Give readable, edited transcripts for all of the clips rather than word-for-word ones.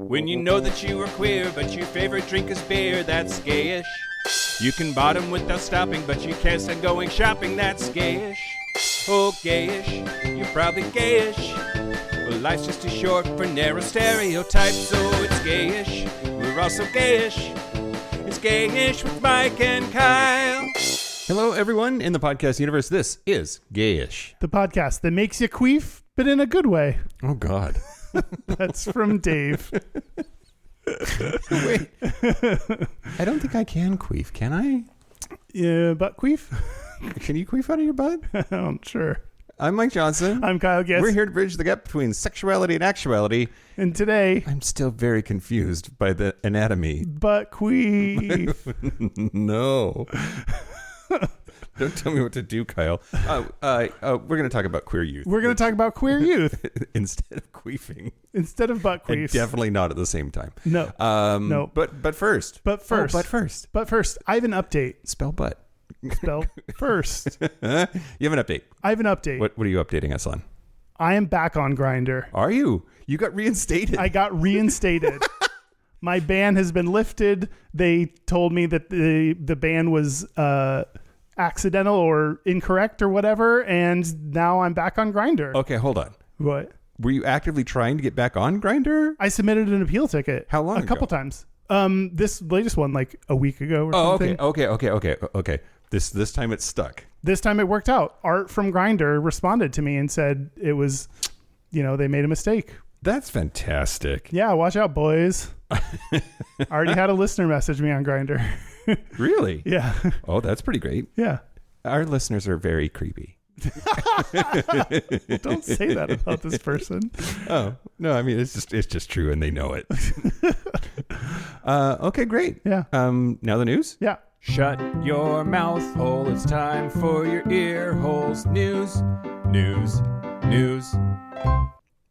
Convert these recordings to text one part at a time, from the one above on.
When you know that you are queer, but your favorite drink is beer, that's gayish. You can bottom without stopping, but you can't stand going shopping, that's gayish. Oh, gayish, you're probably gayish. Well, life's just too short for narrow stereotypes, so it's gayish. We're also gayish. It's Gayish with Mike and Kyle. Hello, everyone in the podcast universe. This is Gayish, the podcast that makes you queef, but in a good way. Oh, God. That's from Dave. Wait. I don't think I can queef, can I? Yeah, butt queef? Can you queef out of your butt? Sure. I'm Mike Johnson. I'm Kyle Gayest. We're here to bridge the gap between sexuality and actuality. And today, I'm still very confused by the anatomy. Butt queef. No. Don't tell me what to do, Kyle. We're going to talk about queer youth. We're going to talk about queer youth. Instead of queefing. Instead of butt queef. And definitely not at the same time. No. No. But first. But first. Oh, but first. But first, I have an update. Spell butt. Spell first. You have an update. I have an update. What are you updating us on? I am back on Grindr. Are you? You got reinstated. I got reinstated. My ban has been lifted. They told me that the ban was accidental or incorrect or whatever, and now I'm back on Grindr. Okay, hold on. What? Were you actively trying to get back on Grindr? I submitted an appeal ticket. How long ago? A couple times. This latest one like a week ago or something. Okay. This time it's stuck. This time it worked out. Art from Grindr responded to me and said it was, they made a mistake. That's fantastic. Yeah, watch out, boys. I already had a listener message me on Grindr. Really? Yeah. Oh, that's pretty great. Yeah. Our listeners are very creepy. Don't say that about this person. Oh, no, I mean, it's just true and they know it. Okay, great. Yeah. Now the news? Yeah. Shut your mouth hole, it's time for your ear holes. News.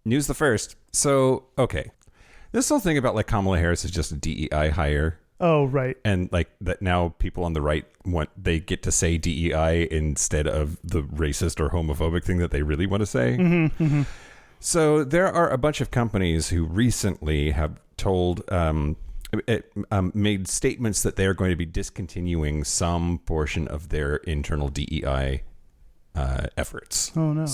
News the first. So, okay. This whole thing about like Kamala Harris is just a DEI hire. Oh, right. And like that now people on the right they get to say DEI instead of the racist or homophobic thing that they really want to say. Mm-hmm, mm-hmm. So there are a bunch of companies who recently have told, made statements that they are going to be discontinuing some portion of their internal DEI efforts. Oh, no.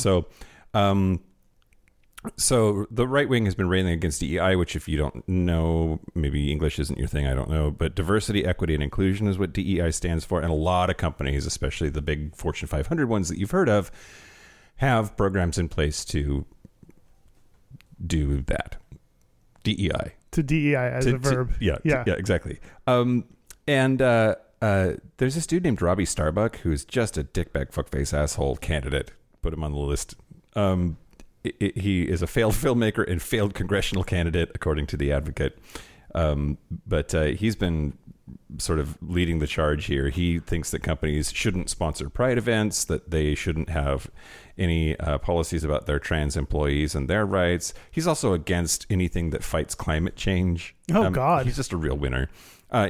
So the right wing has been railing against DEI, which if you don't know, maybe English isn't your thing, I don't know. But diversity, equity, and inclusion is what DEI stands for. And a lot of companies, especially the big Fortune 500 ones that you've heard of, have programs in place to do that. DEI. To DEI as a verb. Yeah, exactly. And there's this dude named Robbie Starbuck who's just a dickbag fuckface asshole candidate. Put him on the list. He is a failed filmmaker and failed congressional candidate, according to The Advocate. But he's been sort of leading the charge here. He thinks that companies shouldn't sponsor pride events, that they shouldn't have any policies about their trans employees and their rights. He's also against anything that fights climate change. Oh, God. He's just a real winner.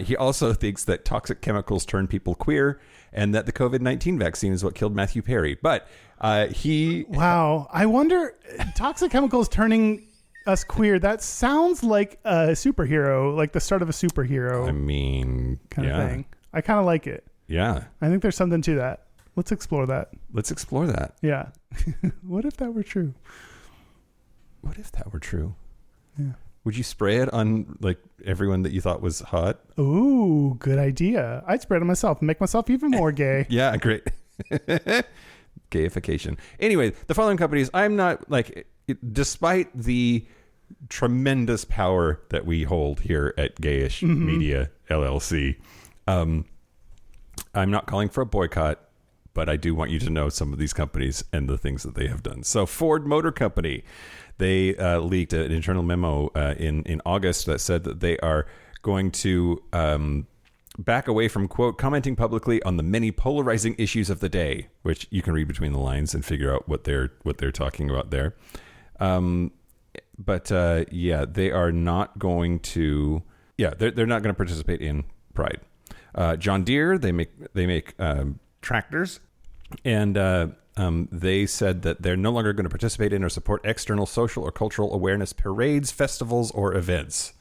He also thinks that toxic chemicals turn people queer and that the COVID-19 vaccine is what killed Matthew Perry. But Wow. I wonder, toxic chemicals turning us queer, that sounds like a superhero, like the start of a superhero. I mean, kind of thing. I kind of like it. Yeah. I think there's something to that. Let's explore that. Yeah. What if that were true? Yeah. Would you spray it on like everyone that you thought was hot? Ooh, good idea. I'd spray it on myself and make myself even more gay. Yeah, great. Gayification. Anyway, the following companies, I'm not like, despite the tremendous power that we hold here at Gayish Media LLC, I'm not calling for a boycott, but I do want you to know some of these companies and the things that they have done. So Ford Motor Company, they leaked an internal memo in August that said that they are going to back away from, quote, commenting publicly on the many polarizing issues of the day, which you can read between the lines and figure out what they're talking about there. But they are not going to. Yeah, they're not going to participate in Pride. John Deere, they make tractors, and they said that they're no longer going to participate in or support external social or cultural awareness parades, festivals, or events.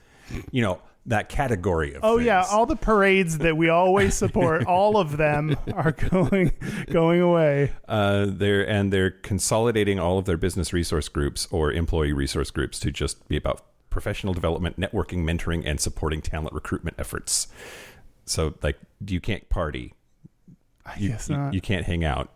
that category of Oh things. yeah, all the parades that we always support, all of them are going away. They're consolidating all of their business resource groups or employee resource groups to just be about professional development, networking, mentoring, and supporting talent recruitment efforts. So like you can't party. I guess not. You can't hang out.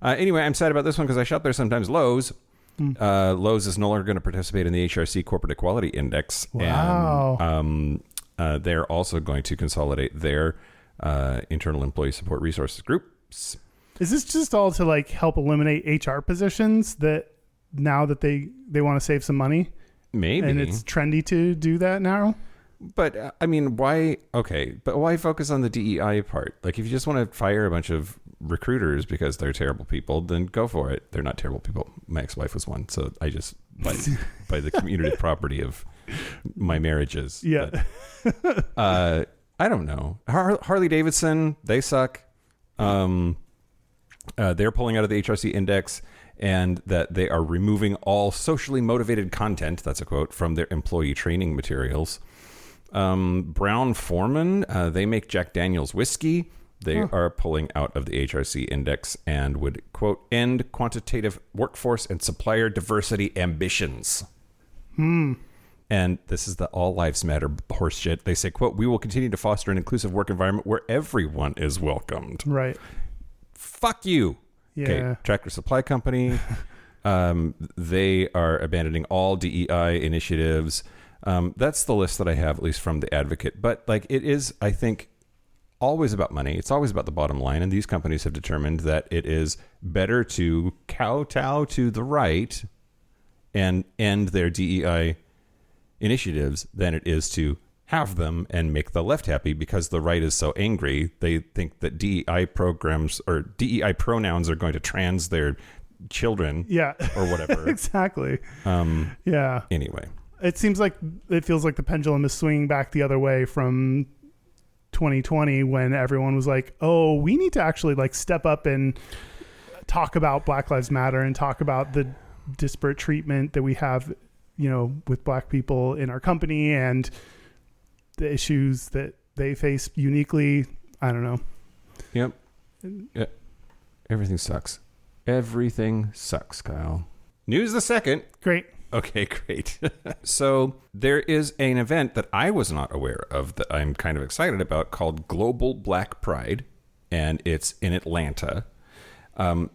Anyway, I'm sad about this one because I shop there sometimes. Lowe's. Lowe's is no longer going to participate in the HRC Corporate Equality Index. Wow. And they're also going to consolidate their internal employee support resources groups. Is this just all to like help eliminate HR positions that now that they want to save some money? Maybe. And it's trendy to do that now? But I mean, why? Okay, but why focus on the DEI part? Like, if you just want to fire a bunch of recruiters because they're terrible people, then go for it. They're not terrible people. My ex-wife was one, so I just by the community property of my marriages. Yeah. But, I don't know. Harley Davidson, they suck. They're pulling out of the HRC index, and that they are removing all socially motivated content. That's a quote from their employee training materials. Brown-Forman, they make Jack Daniel's whiskey. They are pulling out of the HRC index and would, quote, end quantitative workforce and supplier diversity ambitions. And this is the All Lives Matter horseshit. They say, quote, we will continue to foster an inclusive work environment where everyone is welcomed. Right. Fuck you. Yeah. Okay, Tractor Supply Company. They are abandoning all DEI initiatives. That's the list that I have, at least from The Advocate. But like, it is, I think, always about money. It's always about the bottom line. And these companies have determined that it is better to kowtow to the right and end their DEI initiatives than it is to have them and make the left happy, because the right is so angry. They think that DEI programs or DEI pronouns are going to trans their children. Yeah. Or whatever. Exactly. Yeah. Anyway. It feels like the pendulum is swinging back the other way from 2020, when everyone was like, oh, we need to actually like step up and talk about Black Lives Matter and talk about the disparate treatment that we have, with Black people in our company and the issues that they face uniquely. I don't know. Yep. Yeah. Everything sucks. Everything sucks, Kyle. News the second. Great. Okay, great. So there is an event that I was not aware of that I'm kind of excited about called Global Black Pride, and it's in Atlanta.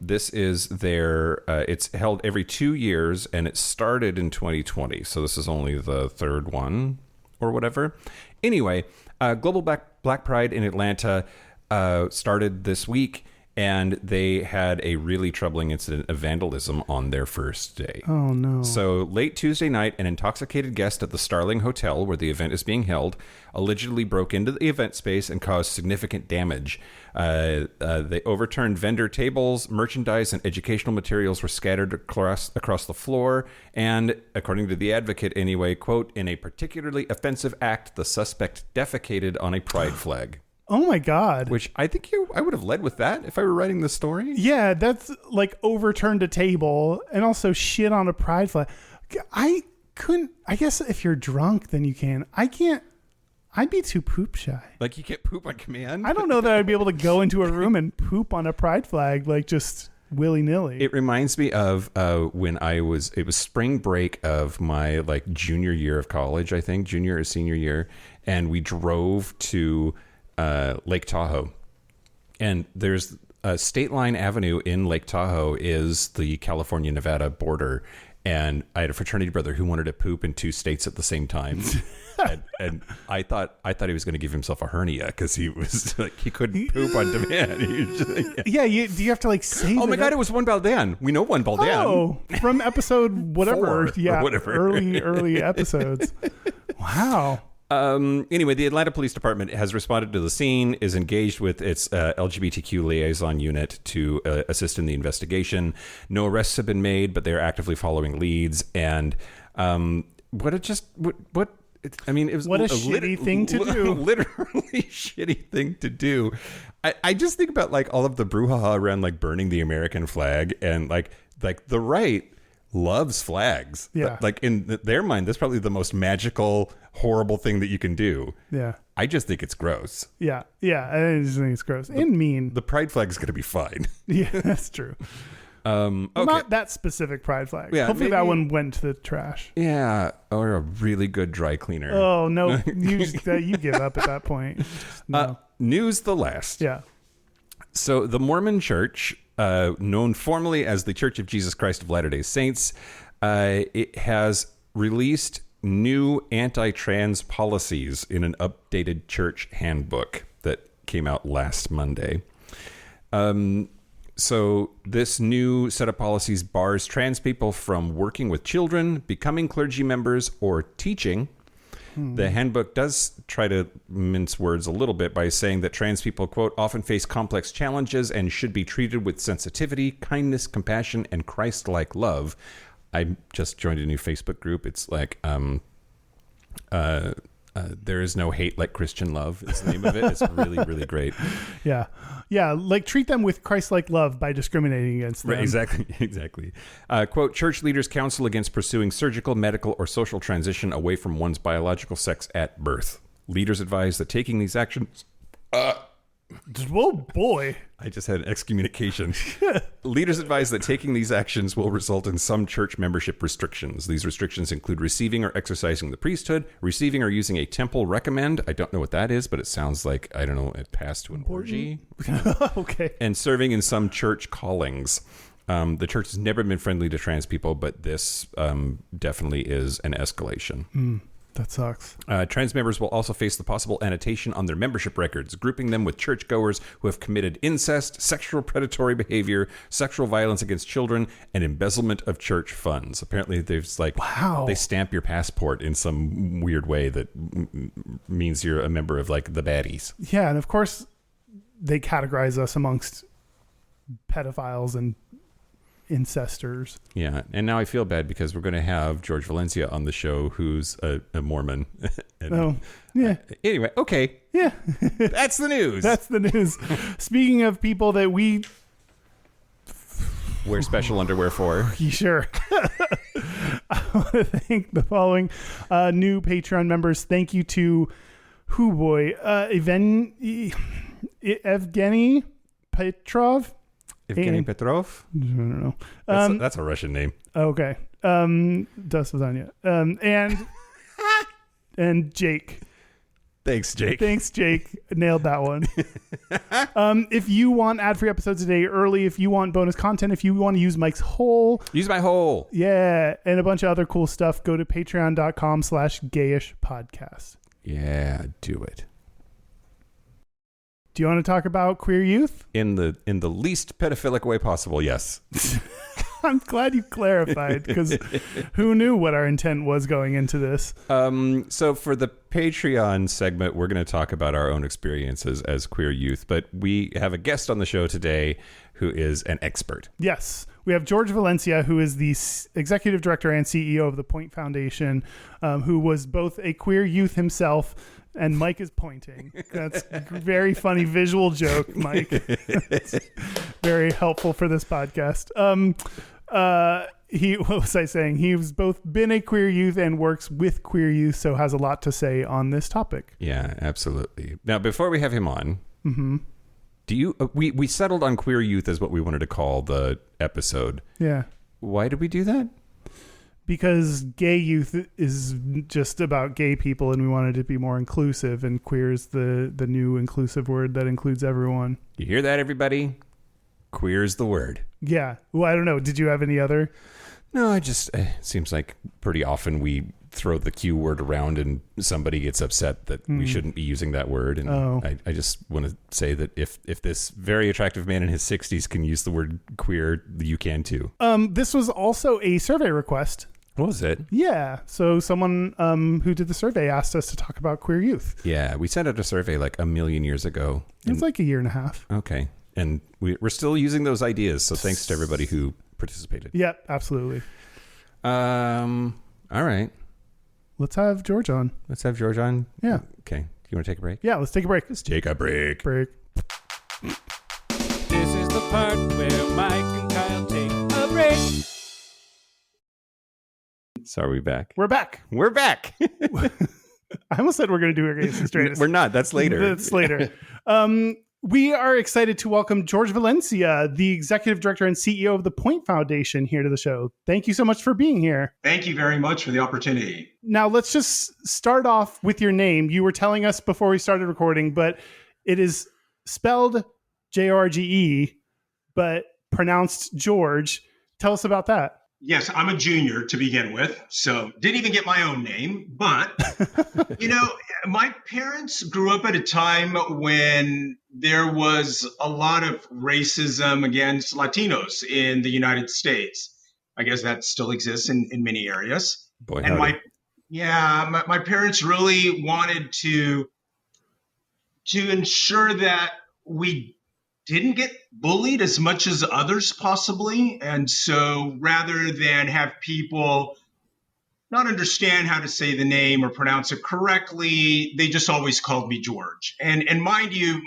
This is it's held every 2 years, and it started in 2020. So this is only the third one or whatever. Anyway, Global Black Pride in Atlanta started this week. And they had a really troubling incident of vandalism on their first day. Oh, no. So late Tuesday night, an intoxicated guest at the Starling Hotel, where the event is being held, allegedly broke into the event space and caused significant damage. They overturned vendor tables, merchandise, and educational materials were scattered across the floor. And according to The Advocate anyway, quote, in a particularly offensive act, the suspect defecated on a pride flag. Oh my God. Which I think I would have led with that if I were writing the story. Yeah, that's like overturned a table and also shit on a pride flag. I guess if you're drunk, then you can. I can't. I'd be too poop shy. Like, you can't poop on command? I don't know that I'd be able to go into a room and poop on a pride flag, like just willy-nilly. It reminds me of when it was spring break of my like junior year of college, I think, junior or senior year. And we drove to Lake Tahoe, and there's State Line Avenue in Lake Tahoe is the California-Nevada border, and I had a fraternity brother who wanted to poop in 2 states at the same time, and I thought he was going to give himself a hernia because he was like, he couldn't poop on demand. Do you have to like say? Oh my God, it was one Baldan. We know one Baldan. Oh, from episode whatever, 4 or whatever. early episodes. Wow. Anyway, the Atlanta Police Department has responded to the scene, is engaged with its LGBTQ liaison unit to assist in the investigation. No arrests have been made, but they're actively following leads. And it was what a shitty thing to do. Literally shitty thing to do. I just think about like all of the brouhaha around like burning the American flag, and like the right loves flags. Yeah. Like in their mind, that's probably the most magical, horrible thing that you can do. Yeah. I just think it's gross. Yeah. Yeah. I just think it's gross and mean. The pride flag is going to be fine. Yeah, that's true. Okay. Not that specific pride flag. Yeah, Hopefully maybe- that one went to the trash. Yeah, or a really good dry cleaner. Oh, no. You give up at that point. Just no. News the last. Yeah. So the Mormon Church, known formally as the Church of Jesus Christ of Latter-day Saints, it has released new anti-trans policies in an updated church handbook that came out last Monday. So this new set of policies bars trans people from working with children, becoming clergy members, or teaching. The handbook does try to mince words a little bit by saying that trans people, quote, often face complex challenges and should be treated with sensitivity, kindness, compassion, and Christ-like love. I just joined a new Facebook group. It's like, there is no hate like Christian love is the name of it. It's really, really great. Yeah. Yeah. Like treat them with Christ-like love by discriminating against them. Right, exactly. Quote, church leaders counsel against pursuing surgical, medical, or social transition away from one's biological sex at birth. Leaders advise that taking these actions... Oh, boy. I just had an excommunication. Leaders advise that taking these actions will result in some church membership restrictions. These restrictions include receiving or exercising the priesthood, receiving or using a temple recommend. I don't know what that is, but it sounds like, I don't know, it passed to an orgy. Okay. And serving in some church callings. The church has never been friendly to trans people, but this definitely is an escalation. That sucks. Trans members will also face the possible annotation on their membership records, grouping them with churchgoers who have committed incest, sexual predatory behavior, sexual violence against children, and embezzlement of church funds. Apparently, there's like, Wow. they stamp your passport in some weird way that means you're a member of like the baddies. Yeah. And of course, they categorize us amongst pedophiles and incestors. Yeah, and now I feel bad because we're going to have Jorge Valencia on the show, who's a Mormon. And, Yeah. Anyway, okay, Yeah. that's the news. That's the news. Speaking of people that we... Wear special underwear for. Sure. I want to thank the following new Patreon members. Thank you to Evgeny Petrov. Evgeny Petrov? I don't know. That's a Russian name. Okay. До свидания. And Jake. Thanks, Jake. Thanks, Jake. Nailed that one. If you want ad-free episodes a day early, if you want bonus content, if you want to use Mike's hole, Use my hole. yeah, and a bunch of other cool stuff, go to patreon.com/Gayish podcast. Yeah, do it. Do you want to talk about queer youth? In the least pedophilic way possible, yes. I'm glad you clarified, because who knew what our intent was going into this? So for the Patreon segment, we're going to talk about our own experiences as queer youth, but we have a guest on the show today who is an expert. Yes. We have Jorge Valencia, who is the executive director and CEO of the Point Foundation, who was both a queer youth himself. And Mike is pointing. That's a very funny visual joke, Mike. It's very helpful for this podcast. What was I saying? He's both been a queer youth and works with queer youth, so has a lot to say on this topic. Yeah, absolutely. Now, before we have him on, do you? We settled on queer youth as what we wanted to call the episode. Yeah. Why did we do that? Because gay youth is just about gay people, and we wanted it to be more inclusive, and queer is the new inclusive word that includes everyone. You hear that, everybody? Queer's the word. Yeah. Well, I don't know. Did you have any other? No, it seems like pretty often we throw the Q word around and somebody gets upset that we shouldn't be using that word. And I just want to say that if this very attractive man in his 60s can use the word queer, you can too. This was also a survey request. What was it? Yeah. So someone who did the survey asked us to talk about queer youth. Yeah, we sent out a survey like a million years ago. It's like a year and a half. Okay. And we're still using those ideas. So thanks to everybody who participated. Yep, absolutely. All right. Let's have George on. Let's have George on. Yeah. Okay. Do you want to take a break? Yeah, let's take a break. Let's take a break. Break. This is the part where Mike and Kyle take a break. So are we back? We're back. We're back. I almost said we're going to do our Gayest and Straightest. We're not. That's later. That's later. We are excited to welcome Jorge Valencia, the executive director and CEO of the Point Foundation, here to the show. Thank you so much for being here. Thank you very much for the opportunity. Now, let's just start off with your name. You were telling us before we started recording, but it is spelled Jorge, but pronounced George. Tell us about that. Yes, I'm a junior to begin with, so didn't even get my own name. But, my parents grew up at a time when there was a lot of racism against Latinos in the United States. I guess that still exists in many areas. Boy, and howdy. my parents really wanted to ensure that we didn't get bullied as much as others possibly. And so rather than have people not understand how to say the name or pronounce it correctly, they just always called me George. And mind you,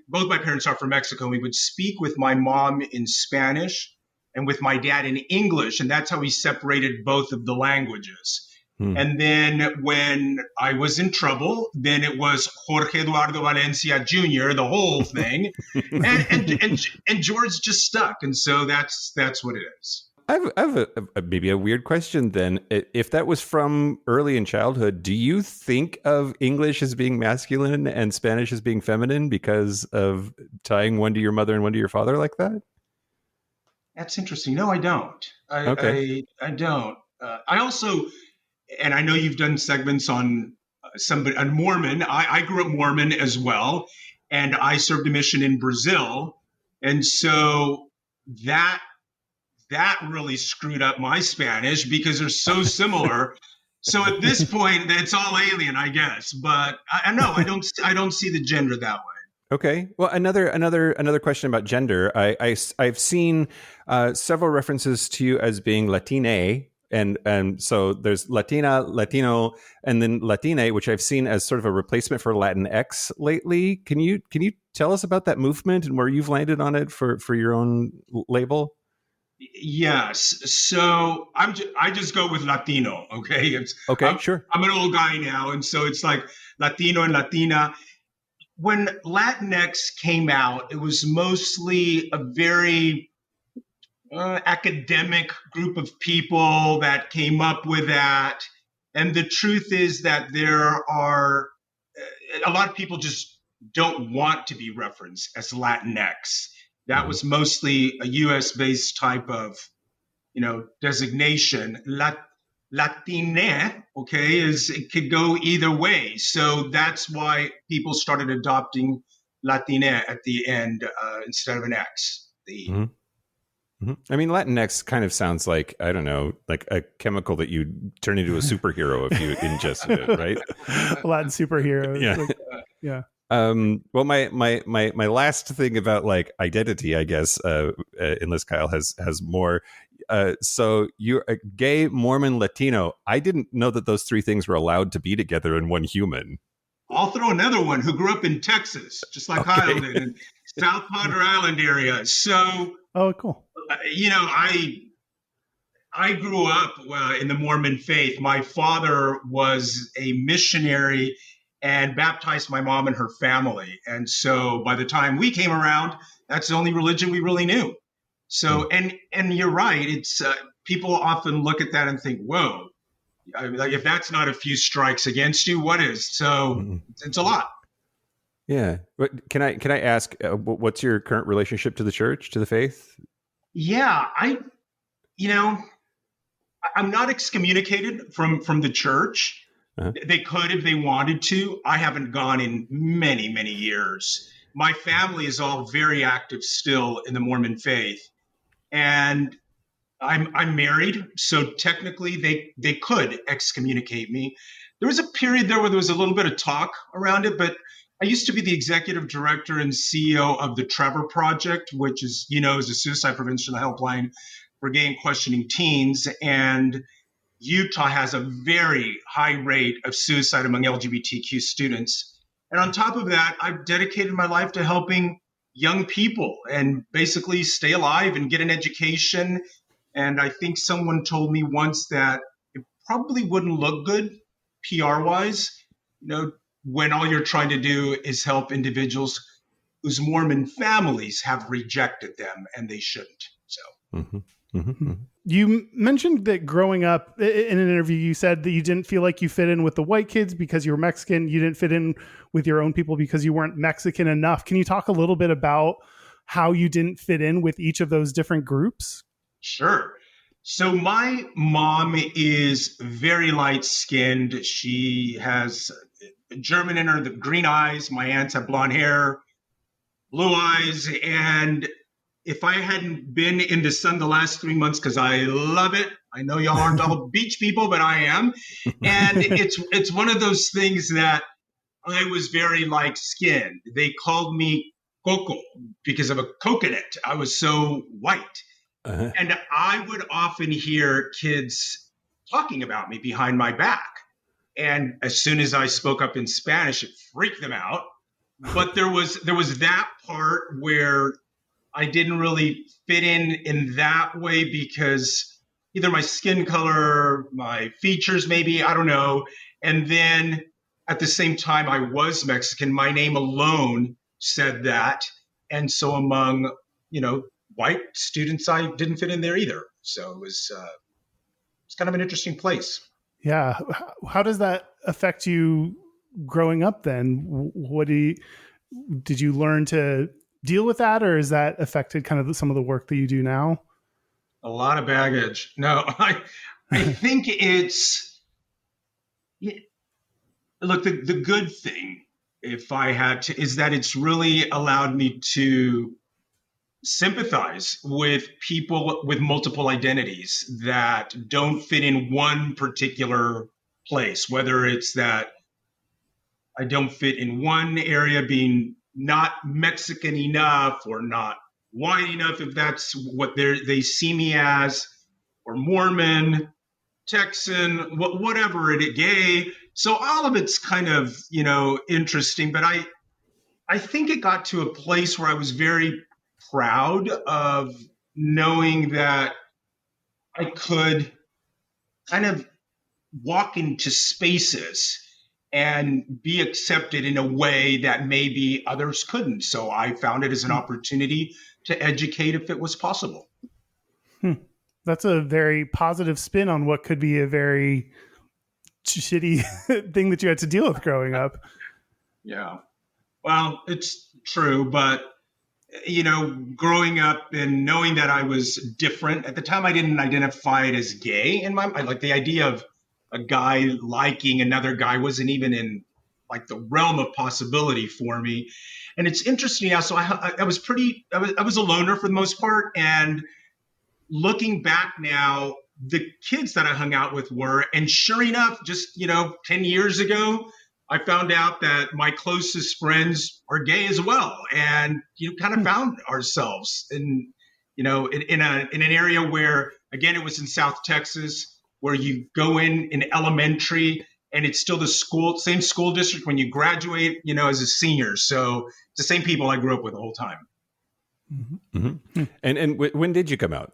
both my parents are from Mexico. And we would speak with my mom in Spanish and with my dad in English. And that's how we separated both of the languages. And then when I was in trouble, then it was Jorge Eduardo Valencia Jr., the whole thing. and George just stuck. And so that's what it is. I have maybe a weird question then. If that was from early in childhood, do you think of English as being masculine and Spanish as being feminine because of tying one to your mother and one to your father like that? That's interesting. No, I don't. Okay. I don't. I also... And I know you've done segments on on Mormon. I grew up Mormon as well, and I served a mission in Brazil, and so that really screwed up my Spanish because they're so similar. So at this point, it's all alien, I guess. But I know I don't see the gender that way. Okay. Well, another question about gender. I've seen several references to you as being Latine. And so there's Latina, Latino, and then Latine, which I've seen as sort of a replacement for Latinx lately. Can you tell us about that movement and where you've landed on it for your own label? Yes. So I just go with Latino. Okay. Sure. I'm an old guy now. And so it's like Latino and Latina. When Latinx came out, it was mostly a very academic group of people that came up with that. And the truth is that there are a lot of people just don't want to be referenced as Latinx. That was mostly a US based type of, designation. Latine, okay, it could go either way. So that's why people started adopting Latine at the end instead of an X. I mean, Latinx kind of sounds like, I don't know, like a chemical that you turn into a superhero if you ingested it, right? Latin superhero. Yeah. Yeah. Well, my last thing about like identity, I guess, unless Kyle has more. So you're a gay, Mormon, Latino. I didn't know that those three things were allowed to be together in one human. I'll throw another one who grew up in Texas, just like Kyle did, in South Padre Island area. So, oh, cool. I grew up in the Mormon faith. My father was a missionary and baptized my mom and her family. And so by the time we came around, that's the only religion we really knew. So, and you're right. It's people often look at that and think, whoa, like if that's not a few strikes against you, what is? So it's a lot. Yeah. But can I ask, what's your current relationship to the church, to the faith? Yeah, I'm not excommunicated from the church. Uh-huh. They could if they wanted to. I haven't gone in many, many years. My family is all very active still in the Mormon faith. And I'm married, so technically they could excommunicate me. There was a period there where there was a little bit of talk around it, but I used to be the executive director and CEO of the Trevor Project, which is, is a suicide prevention helpline for gay and questioning teens. And Utah has a very high rate of suicide among LGBTQ students. And on top of that, I've dedicated my life to helping young people and basically stay alive and get an education. And I think someone told me once that probably wouldn't look good PR wise, when all you're trying to do is help individuals whose Mormon families have rejected them and they shouldn't. So. Mm-hmm. Mm-hmm. You mentioned that growing up in an interview, you said that you didn't feel like you fit in with the white kids because you were Mexican. You didn't fit in with your own people because you weren't Mexican enough. Can you talk a little bit about how you didn't fit in with each of those different groups? Sure. So my mom is very light skinned. She has German in her, the green eyes. My aunts have blonde hair, blue eyes. And if I hadn't been in the sun the last 3 months, because I love it, I know y'all aren't all beach people, but I am. And it's one of those things that I was very light skinned. They called me Coco because of a coconut. I was so white. Uh-huh. And I would often hear kids talking about me behind my back. And as soon as I spoke up in Spanish, it freaked them out. But there was that part where I didn't really fit in that way because either my skin color, my features, maybe, I don't know. And then at the same time, I was Mexican. My name alone said that. And so among, white students, I didn't fit in there either. So it was kind of an interesting place. Yeah. How does that affect you growing up then? Did you learn to deal with that, or is that affected kind of some of the work that you do now? A lot of baggage. No, I think it's, look, the good thing, if I had to, is that it's really allowed me to sympathize with people with multiple identities that don't fit in one particular place, whether it's that I don't fit in one area being not Mexican enough or not white enough, if that's what they see me as, or Mormon, Texan, whatever it is, gay. So all of it's kind of, interesting, but I think it got to a place where I was very proud of knowing that I could kind of walk into spaces and be accepted in a way that maybe others couldn't. So I found it as an opportunity to educate if it was possible. That's a very positive spin on what could be a very shitty thing that you had to deal with growing up. Yeah. Well, it's true, but growing up and knowing that I was different at the time, I didn't identify it as gay in my mind. Like the idea of a guy liking another guy wasn't even in like the realm of possibility for me. And it's interesting now. So I was a loner for the most part. And looking back now, the kids that I hung out with were, and sure enough, just, 10 years ago, I found out that my closest friends are gay as well. And kind of found ourselves in an area where, again, it was in South Texas, where you go in elementary and it's still the same school district when you graduate, as a senior. So it's the same people I grew up with the whole time. Mm-hmm. Mm-hmm. And when did you come out?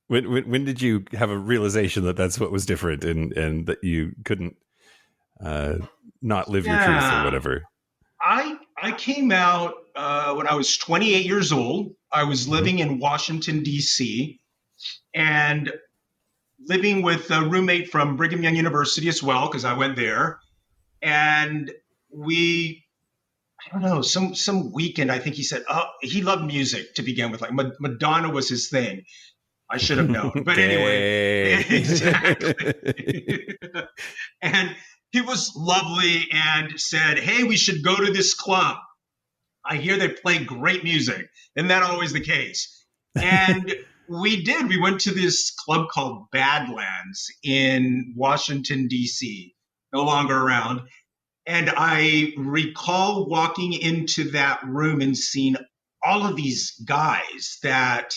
When did you have a realization that that's what was different and that you couldn't not live your truth or whatever? I came out when I was 28 years old. I was living in Washington, D.C., and living with a roommate from Brigham Young University as well, because I went there. And I don't know, some weekend, I think he said, he loved music to begin with. Like Madonna was his thing. I should have known. But anyway, exactly. And he was lovely and said, hey, we should go to this club. I hear they play great music. Isn't that always the case? And we did. We went to this club called Badlands in Washington, D.C., no longer around. And I recall walking into that room and seeing all of these guys that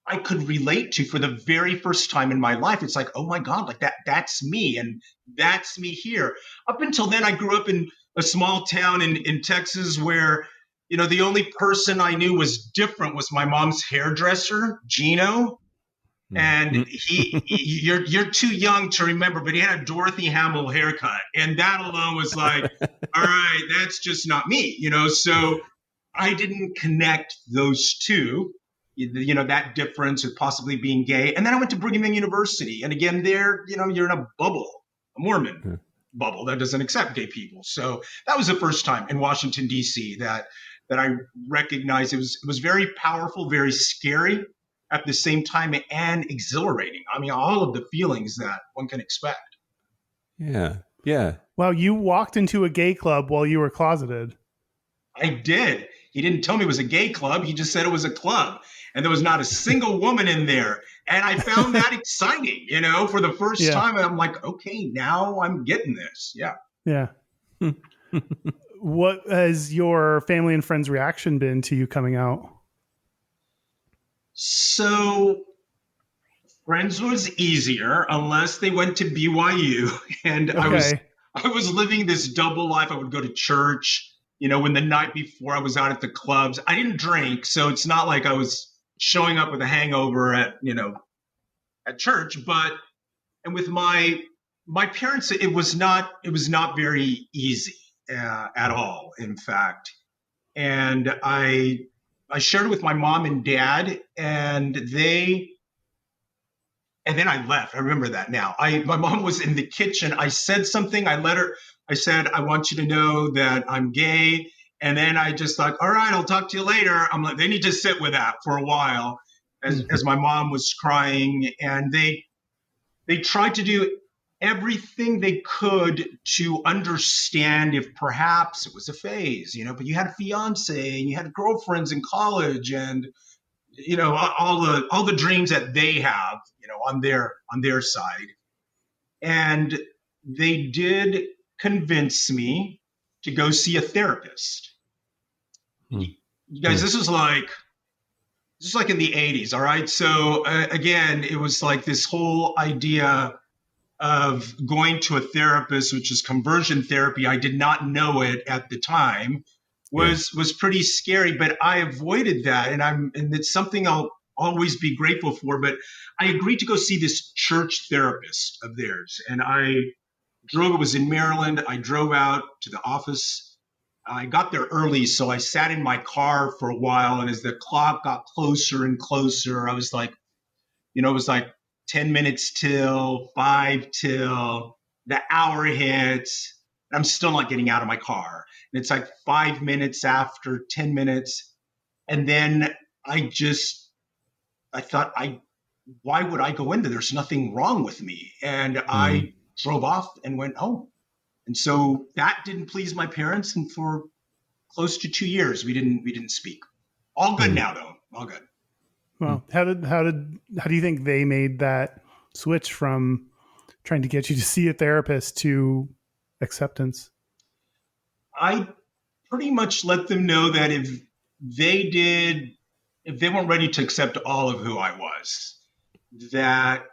I could relate to for the very first time in my life. It's like, oh my God, like that's me. And that's me here. Up until then, I grew up in a small town in Texas where, the only person I knew was different was my mom's hairdresser, Gino. And you're too young to remember, but he had a Dorothy Hamill haircut, and that alone was like, all right, that's just not me, So I didn't connect those two, that difference with possibly being gay. And then I went to Brigham Young University, and again, there, you're in a bubble, a Mormon bubble that doesn't accept gay people. So that was the first time in Washington D.C. that I recognized it was very powerful, very scary at the same time, and exhilarating. I mean, all of the feelings that one can expect. Yeah. Yeah. Wow, you walked into a gay club while you were closeted. I did. He didn't tell me it was a gay club. He just said it was a club. And there was not a single woman in there. And I found that exciting, for the first time. I'm like, okay, now I'm getting this. Yeah. Yeah. What has your family and friends' reaction been to you coming out? So friends was easier unless they went to BYU. And Okay. I was living this double life. I would go to church, when the night before I was out at the clubs. I didn't drink, so it's not like I was showing up with a hangover at church. And with my parents, it was not very easy at all, in fact. And I shared it with my mom and dad, and then I left. I remember that now. My mom was in the kitchen. I said something. I said, I want you to know that I'm gay. And then I just thought, all right, I'll talk to you later. I'm like, they need to sit with that for a while as my mom was crying. And they tried to do everything they could to understand if perhaps it was a phase, but you had a fiance and you had girlfriends in college and, all the dreams that they have, on their side. And they did convince me to go see a therapist. You guys, this is like in the 80s. All right. So again, it was like this whole idea of going to a therapist, which is conversion therapy. I did not know it at the time, was pretty scary, but I avoided that. And it's something I'll always be grateful for, but I agreed to go see this church therapist of theirs. And it was in Maryland. I drove out to the office. I got there early, so I sat in my car for a while. And as the clock got closer and closer, I was like, it was like 10 minutes till, 5 till, the hour hits. And I'm still not getting out of my car. And it's like 5 minutes after 10 minutes. And then I thought, why would I go into there? There's nothing wrong with me. And I drove off and went home. And so that didn't please my parents. And for close to 2 years, we didn't speak. All good now, though. All good. Well, how do you think they made that switch from trying to get you to see a therapist to acceptance? I pretty much let them know that if they weren't ready to accept all of who I was, that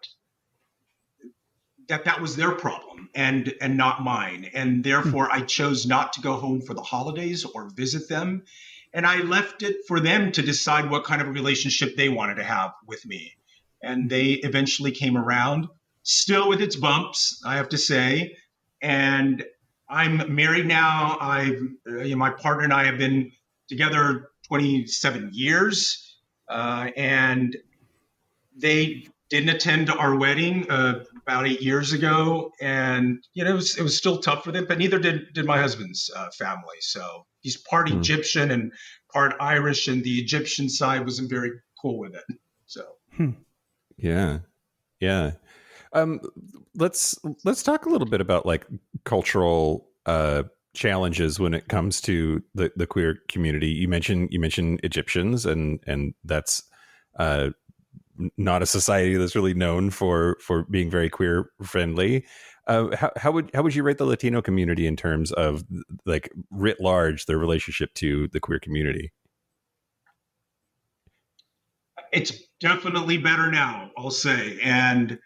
was their problem and not mine. And therefore I chose not to go home for the holidays or visit them. And I left it for them to decide what kind of a relationship they wanted to have with me. And they eventually came around, still with its bumps, I have to say. And I'm married now. My partner and I have been together 27 years. And they didn't attend our wedding about 8 years ago. And, it was still tough for them, but neither did my husband's family. So he's part Egyptian and part Irish, and the Egyptian side wasn't very cool with it. So. Yeah. Yeah. Let's talk a little bit about like cultural challenges when it comes to the queer community. You mentioned Egyptians, and that's not a society that's really known for being very queer friendly. How would you rate the Latino community in terms of like writ large their relationship to the queer community? It's definitely better now, I'll say. And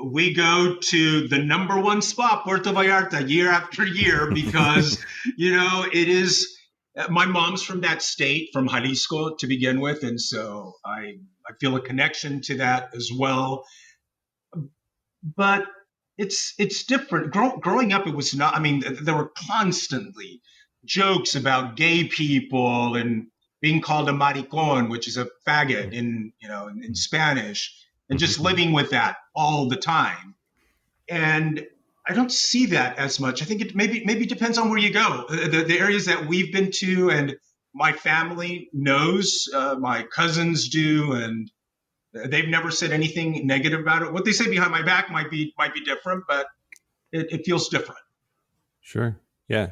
we go to the number one spot, Puerto Vallarta, year after year, because, it is My mom's from that state, from Jalisco to begin with, and so I feel a connection to that as well. But it's different. Growing up, it was not. I mean, there were constantly jokes about gay people and being called a maricon, which is a faggot in Spanish, and just living with that all the time. And I don't see that as much. I think it maybe depends on where you go. The areas that we've been to, and my family knows, my cousins do, and they've never said anything negative about it. What they say behind my back might be different, but it feels different. Sure. Yeah.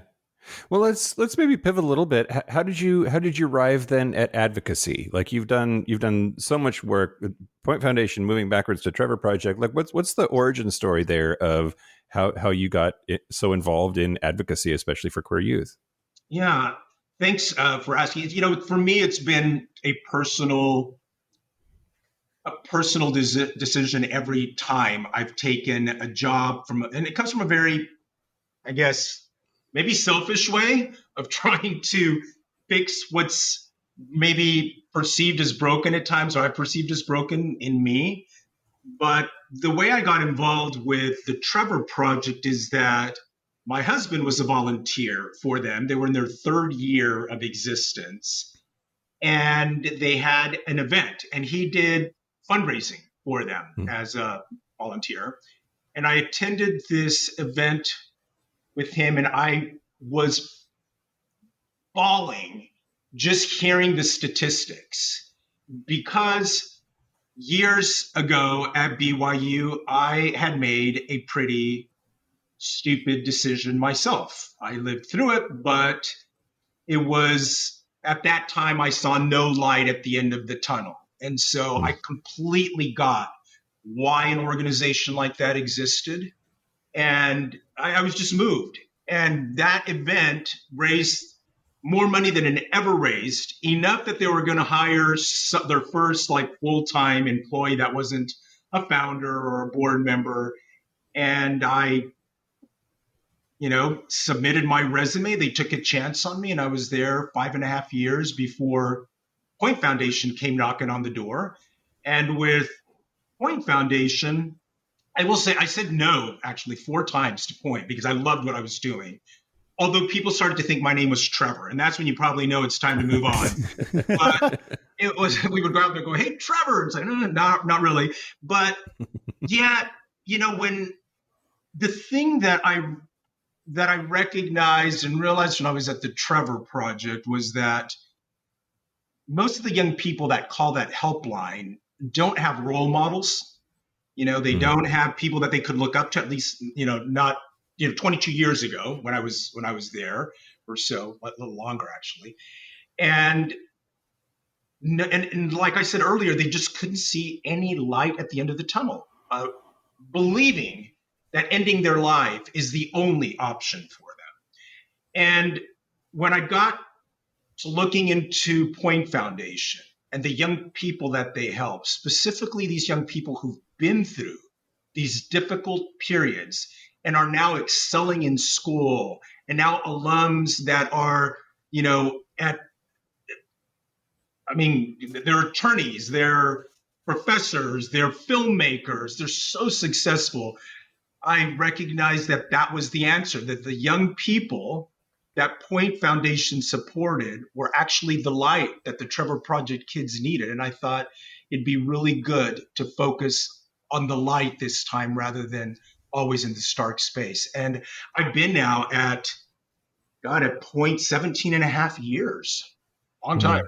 Well, let's maybe pivot a little bit. How did you arrive then at advocacy? Like you've done so much work with Point Foundation, moving backwards to Trevor Project. Like what's the origin story there of how you got so involved in advocacy, especially for queer youth? Yeah. Thanks for asking. For me, it's been a personal decision every time I've taken a job and it comes from a very, I guess, maybe selfish way of trying to fix what's maybe perceived as broken at times, or I perceived as broken in me. But the way I got involved with the Trevor Project is that my husband was a volunteer for them. They were in their third year of existence, and they had an event, and he did fundraising for them as a volunteer. And I attended this event with him, and I was bawling just hearing the statistics, because years ago at BYU, I had made a pretty stupid decision myself. I lived through it, but it was at that time I saw no light at the end of the tunnel. And so I completely got why an organization like that existed. And I was just moved. And that event raised more money than it ever raised, enough that they were going to hire their first full-time employee that wasn't a founder or a board member. And I, submitted my resume. They took a chance on me, and I was there 5.5 years before Point Foundation came knocking on the door. And with Point Foundation, I will say I said no actually 4 times to Point because I loved what I was doing. Although people started to think my name was Trevor, and that's when you probably know it's time to move on. But we would go out there and go, "Hey, Trevor." It's like, no, not really. But yeah, when the thing that I recognized and realized when I was at the Trevor Project was that most of the young people that call that helpline don't have role models. They don't have people that they could look up to, at least, not 22 years ago when I was there, or so, a little longer actually. And like I said earlier, they just couldn't see any light at the end of the tunnel, believing that ending their life is the only option for them. And when I got to looking into Point Foundation and the young people that they help, specifically these young people who've been through these difficult periods and are now excelling in school, and now alums that are, they're attorneys, they're professors, they're filmmakers, they're so successful. I recognized that was the answer, that the young people that Point Foundation supported were actually the light that the Trevor Project kids needed. And I thought it'd be really good to focus on the light this time rather than always in the stark space. And I've been now at Point 17.5 years. Long time.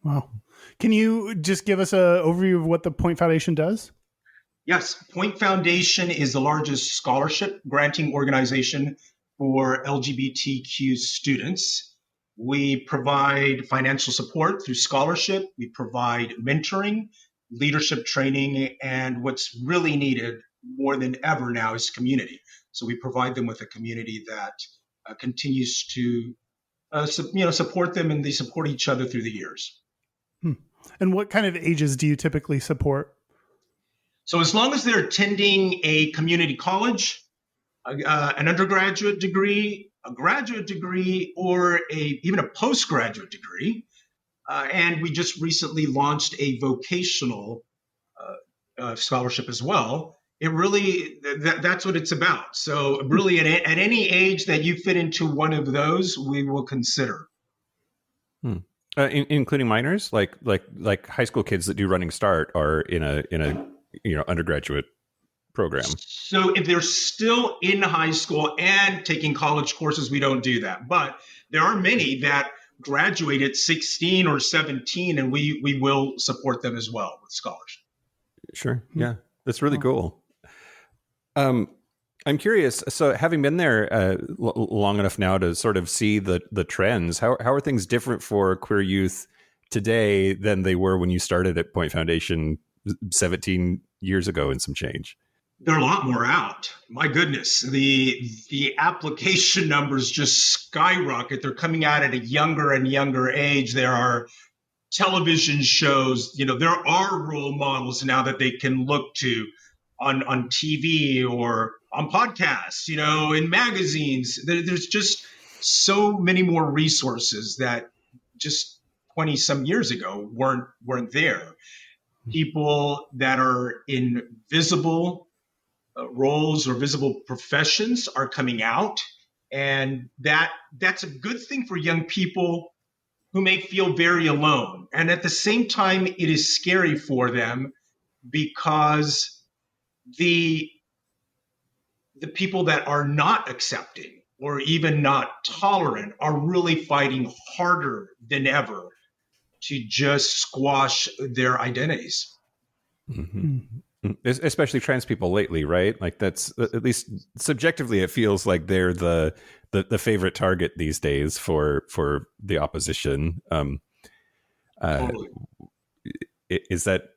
Wow. Can you just give us an overview of what the Point Foundation does? Yes. Point Foundation is the largest scholarship granting organization for LGBTQ students. We provide financial support through scholarship. We provide mentoring, leadership training, and what's really needed more than ever now is community. So we provide them with a community that continues to support them, and they support each other through the years. And what kind of ages do you typically support? So as long as they're attending a community college, an undergraduate degree, a graduate degree or even a postgraduate degree. And we just recently launched a vocational scholarship as well. It really, that's what it's about. So really at any age that you fit into one of those, we will consider. Including minors, like high school kids that do Running Start are in a undergraduate program. So if they're still in high school and taking college courses, we don't do that. But there are many that graduate at 16 or 17, and we will support them as well with scholarship. Sure. Yeah. That's really cool. I'm curious. So having been there long enough now to sort of see the trends, how are things different for queer youth today than they were when you started at Point Foundation 17 years ago and some change? There are a lot more out. My goodness, the application numbers just skyrocket. They're coming out at a younger and younger age. There are television shows, there are role models now that they can look to on TV or on podcasts, in magazines. There's just so many more resources that just 20 some years ago weren't there. People that are in visible roles or visible professions are coming out, and that's a good thing for young people who may feel very alone. And at the same time, it is scary for them because the people that are not accepting or even not tolerant are really fighting harder than ever to just squash their identities. Mm-hmm. Especially trans people lately, right? Like that's, at least subjectively, it feels like they're the favorite target these days for the opposition. Totally. Is that,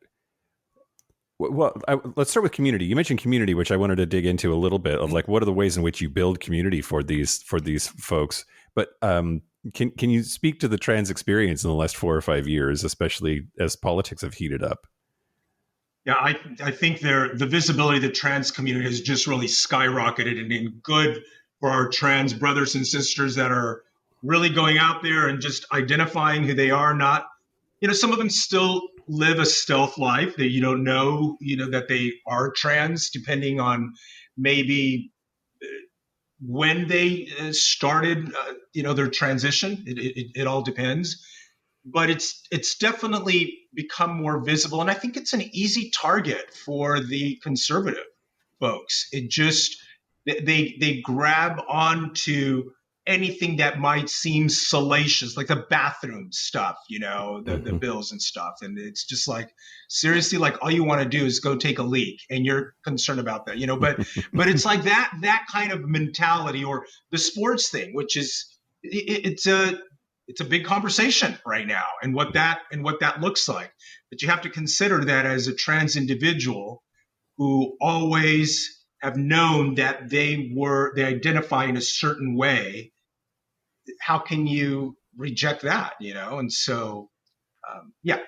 well, let's start with community. You mentioned community, which I wanted to dig into a little bit of, like, what are the ways in which you build community for these folks? But can you speak to the trans experience in the last 4 or 5 years, especially as politics have heated up? Yeah, I think the visibility of the trans community has just really skyrocketed, and good for our trans brothers and sisters that are really going out there and just identifying who they are. Not, some of them still live a stealth life that you don't know, that they are trans, depending on maybe when they started, their transition. It all depends. But it's definitely become more visible, and I think it's an easy target for the conservative folks. It just they grab onto anything that might seem salacious, like the bathroom stuff, the bills and stuff, and it's just like, seriously, like, all you want to do is go take a leak, and you're concerned about that, but it's like that kind of mentality, or the sports thing, which is it's a big conversation right now, and what that looks like. But you have to consider that as a trans individual who always have known that they identify in a certain way, how can you reject that, And so,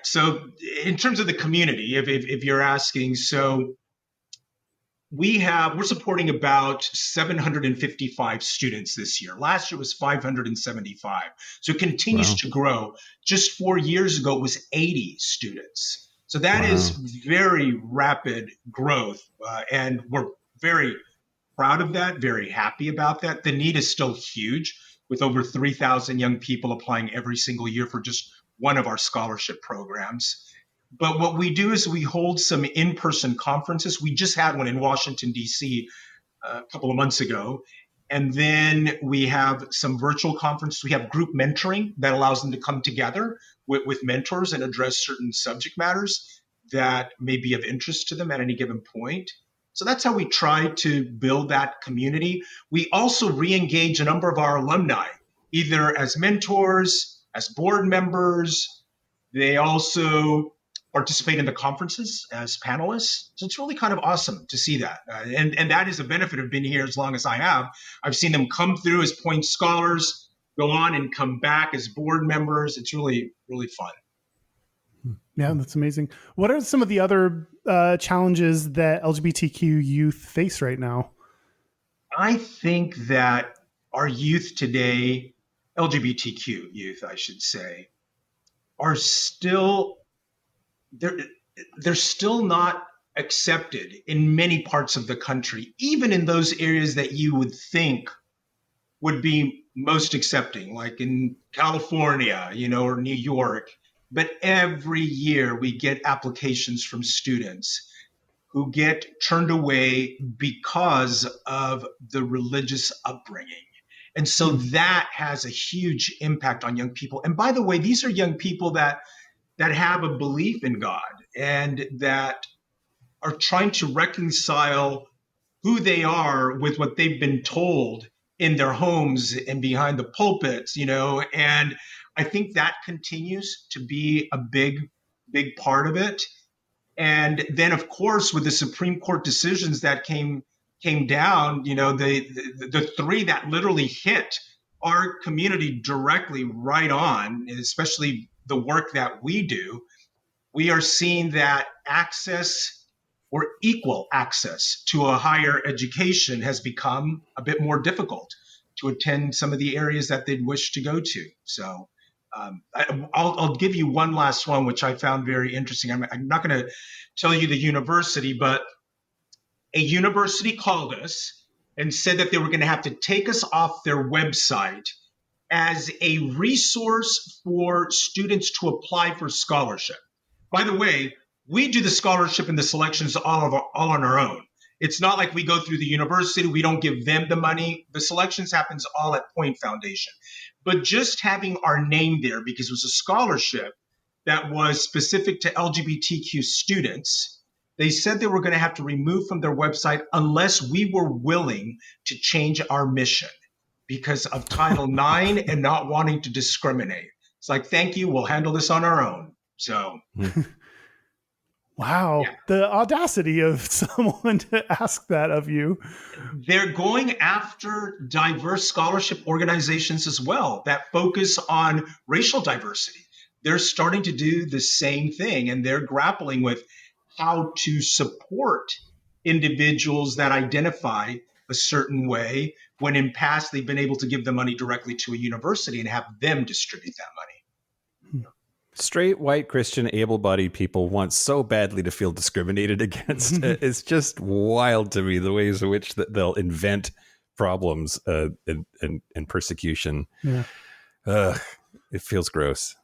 So in terms of the community, if you're asking, so we're supporting about 755 students this year. Last year was 575. So it continues to grow. Just 4 years ago, it was 80 students. So that is very rapid growth. And we're very proud of that, very happy about that. The need is still huge, with over 3,000 young people applying every single year for just one of our scholarship programs. But what we do is we hold some in-person conferences. We just had one in Washington, D.C. A couple of months ago. And then we have some virtual conferences. We have group mentoring that allows them to come together with mentors and address certain subject matters that may be of interest to them at any given point. So that's how we try to build that community. We also re-engage a number of our alumni, either as mentors, as board members. They also participate in the conferences as panelists. So it's really kind of awesome to see that. And that is a benefit of being here as long as I have. I've seen them come through as Point scholars, go on and come back as board members. It's really, really fun. Yeah, that's amazing. What are some of the other challenges that LGBTQ youth face right now? I think that our youth today, LGBTQ youth, I should say, are still they're still not accepted in many parts of the country, even in those areas that you would think would be most accepting, like in California, or New York. But every year we get applications from students who get turned away because of the religious upbringing. And so that has a huge impact on young people. And by the way, these are young people that have a belief in God and that are trying to reconcile who they are with what they've been told in their homes and behind the pulpits, and I think that continues to be a big part of it. And then, of course, with the Supreme Court decisions that came down, the three that literally hit our community directly right on, especially the work that we do, we are seeing that access or equal access to a higher education has become a bit more difficult to attend some of the areas that they'd wish to go to. So I'll give you one last one, which I found very interesting. I'm not going to tell you the university, but a university called us and said that they were going to have to take us off their website as a resource for students to apply for scholarship. By the way, we do the scholarship and the selections all on our own. It's not like we go through the university. We don't give them the money. The selections happens all at Point Foundation. But just having our name there, because it was a scholarship that was specific to LGBTQ students, they said they were going to have to remove from their website unless we were willing to change our mission because of Title IX and not wanting to discriminate. It's like, thank you, we'll handle this on our own. So, wow, yeah. The audacity of someone to ask that of you. They're going after diverse scholarship organizations as well that focus on racial diversity. They're starting to do the same thing, and they're grappling with how to support individuals that identify a certain way when in past they've been able to give the money directly to a university and have them distribute that money. Straight, white, Christian, able-bodied people want so badly to feel discriminated against. It's just wild to me, the ways in which they'll invent problems and persecution. Yeah. It feels gross.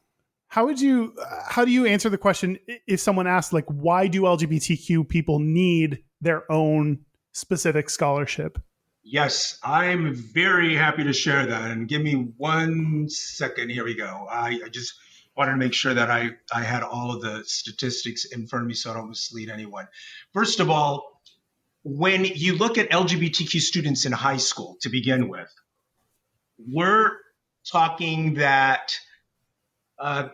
How do you answer the question if someone asks, like, why do LGBTQ people need their own specific scholarship? Yes, I'm very happy to share that. And give me 1 second. Here we go. I just wanted to make sure that I had all of the statistics in front of me so I don't mislead anyone. First of all, when you look at LGBTQ students in high school to begin with, we're talking that the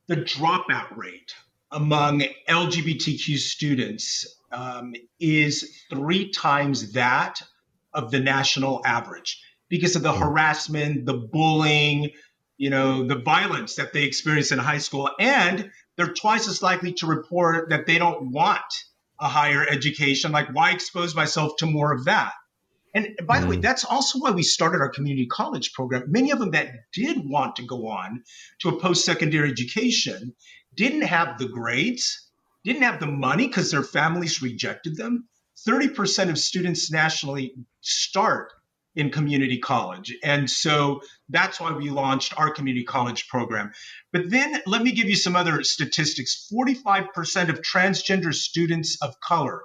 dropout rate among LGBTQ students is 3 times that of the national average because of the harassment, the bullying, the violence that they experience in high school. And they're twice as likely to report that they don't want a higher education. Like, why expose myself to more of that? And by the way, that's also why we started our community college program. Many of them that did want to go on to a post-secondary education didn't have the grades, didn't have the money because their families rejected them. 30% of students nationally start in community college. And so that's why we launched our community college program. But then let me give you some other statistics. 45% of transgender students of color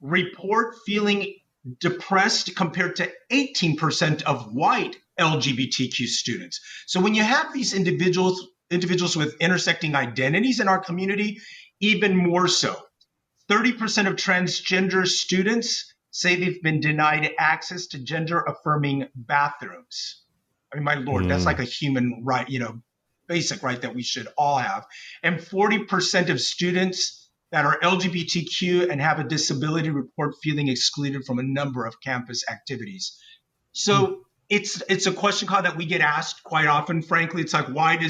report feeling depressed compared to 18% of white LGBTQ students. So when you have these individuals with intersecting identities in our community, even more so. 30% of transgender students say they've been denied access to gender-affirming bathrooms. I mean, my Lord, that's like a human right, basic right that we should all have. And 40% of students that are LGBTQ and have a disability report feeling excluded from a number of campus activities. So it's a question, Kyle, that we get asked quite often. Frankly, it's like, why do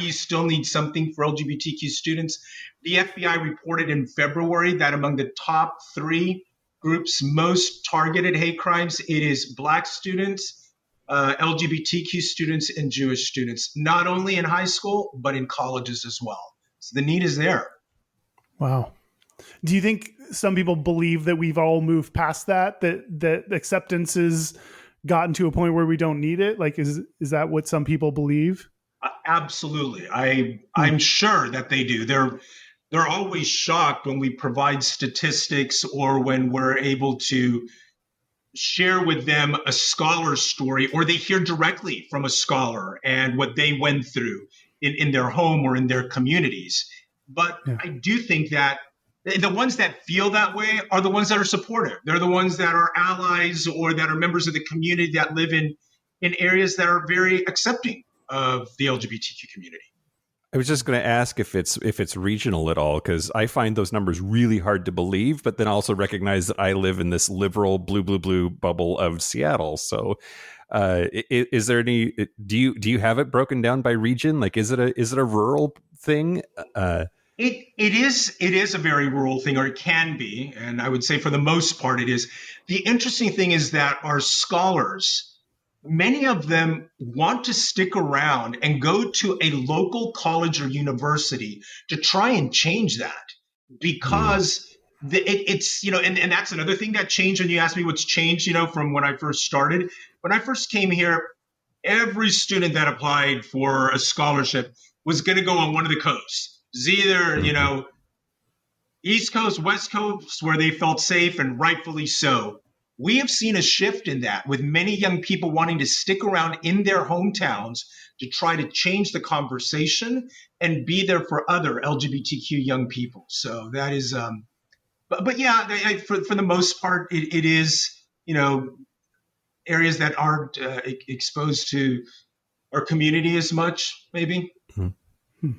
you still need something for LGBTQ students? The FBI reported in February that among the top 3 groups most targeted hate crimes, it is Black students, LGBTQ students, and Jewish students, not only in high school, but in colleges as well. So the need is there. Wow. Do you think some people believe that we've all moved past that acceptance has gotten to a point where we don't need it? Like, is that what some people believe? Absolutely. I'm sure that they do. They're always shocked when we provide statistics or when we're able to share with them a scholar's story, or they hear directly from a scholar and what they went through in their home or in their communities. But I do think that the ones that feel that way are the ones that are supportive. They're the ones that are allies or that are members of the community that live in areas that are very accepting of the LGBTQ community. I was just going to ask if it's regional at all, because I find those numbers really hard to believe, but then also recognize that I live in this liberal blue bubble of Seattle. So, is there any? Do you have it broken down by region? Like, is it a rural thing? It is a very rural thing, or it can be, and I would say for the most part it is. The interesting thing is that our scholars, many of them want to stick around and go to a local college or university to try and change that, because it's, and that's another thing that changed when you asked me what's changed, from when I first started. When I first came here, every student that applied for a scholarship was going to go on one of the coasts. It's either, East Coast, West Coast, where they felt safe, and rightfully so. We have seen a shift in that, with many young people wanting to stick around in their hometowns to try to change the conversation and be there for other LGBTQ young people. So that is, but yeah, for the most part, it is, areas that aren't exposed to our community as much, maybe. Mm-hmm.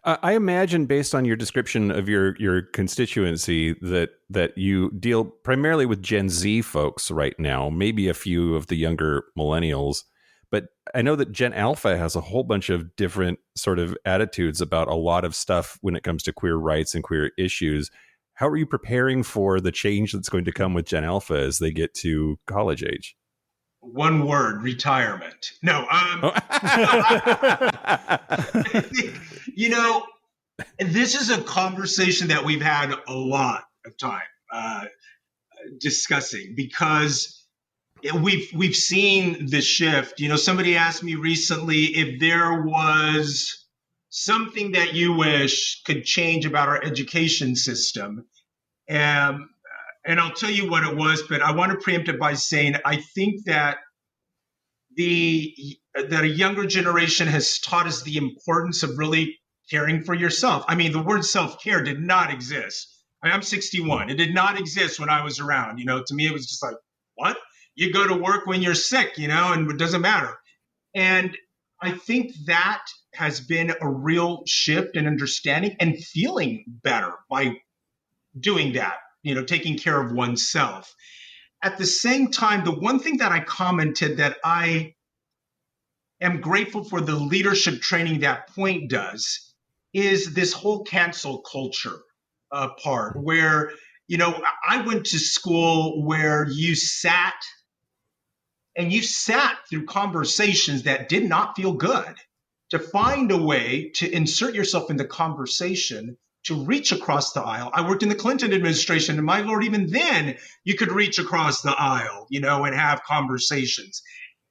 I imagine, based on your description of your constituency, that you deal primarily with Gen Z folks right now, maybe a few of the younger millennials. But I know that Gen Alpha has a whole bunch of different sort of attitudes about a lot of stuff when it comes to queer rights and queer issues. How are you preparing for the change that's going to come with Gen Alpha as they get to college age? One word: retirement. No, this is a conversation that we've had a lot of time discussing, because we've seen the shift. Somebody asked me recently if there was something that you wish could change about our education system. And I'll tell you what it was, but I want to preempt it by saying I think that that a younger generation has taught us the importance of really caring for yourself. I mean, the word self-care did not exist. I'm 61. It did not exist when I was around. To me, it was just like, what? You go to work when you're sick, and it doesn't matter. And I think that has been a real shift in understanding and feeling better by doing that, taking care of oneself. At the same time, the one thing that I commented that I am grateful for the leadership training that Point does is this whole cancel culture part, where, I went to school where you sat through conversations that did not feel good, to find a way to insert yourself in the conversation, to reach across the aisle. I worked in the Clinton administration, and my Lord, even then you could reach across the aisle, and have conversations.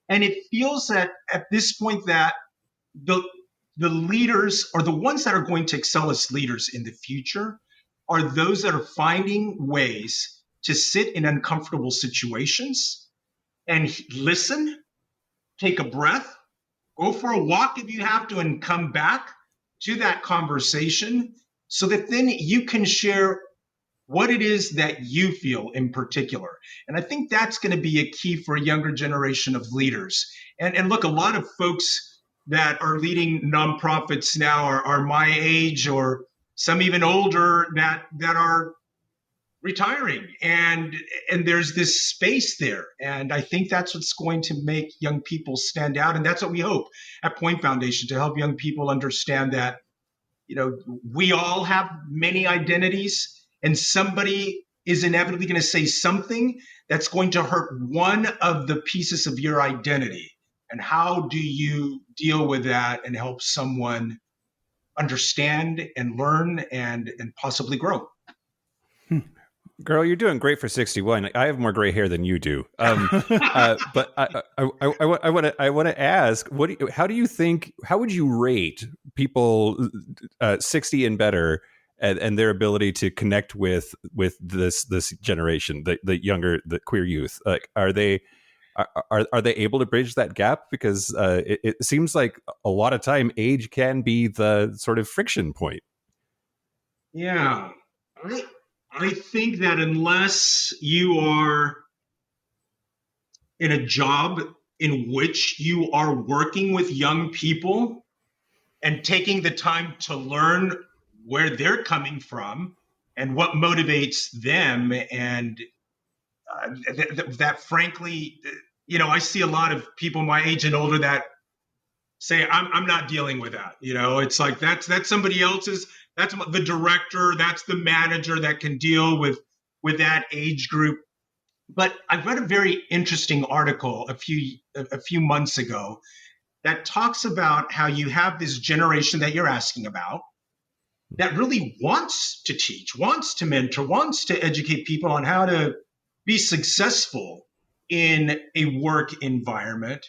And it feels that at this point that the leaders, or the ones that are going to excel as leaders in the future, are those that are finding ways to sit in uncomfortable situations and listen, take a breath, go for a walk if you have to, and come back to that conversation, so that then you can share what it is that you feel in particular. And I think that's going to be a key for a younger generation of leaders. And look, a lot of folks that are leading nonprofits now are my age, or some even older, that are retiring. And there's this space there. And I think that's what's going to make young people stand out. And that's what we hope at Point Foundation, to help young people understand that, we all have many identities, and somebody is inevitably going to say something that's going to hurt one of the pieces of your identity. And how do you deal with that and help someone understand and learn and possibly grow? Girl, you're doing great for 61. I have more gray hair than you do. But I want to ask, how would you rate people 60 and better and their ability to connect with this generation, the queer youth? Like, are they able to bridge that gap? Because it seems like a lot of time age can be the sort of friction point. Yeah. I think that unless you are in a job in which you are working with young people and taking the time to learn where they're coming from and what motivates them, and that frankly, I see a lot of people my age and older that say, I'm not dealing with that. It's like that's somebody else's. That's the director. That's the manager that can deal with that age group. But I read a very interesting article a few months ago that talks about how you have this generation that you're asking about that really wants to teach, wants to mentor, wants to educate people on how to be successful in a work environment,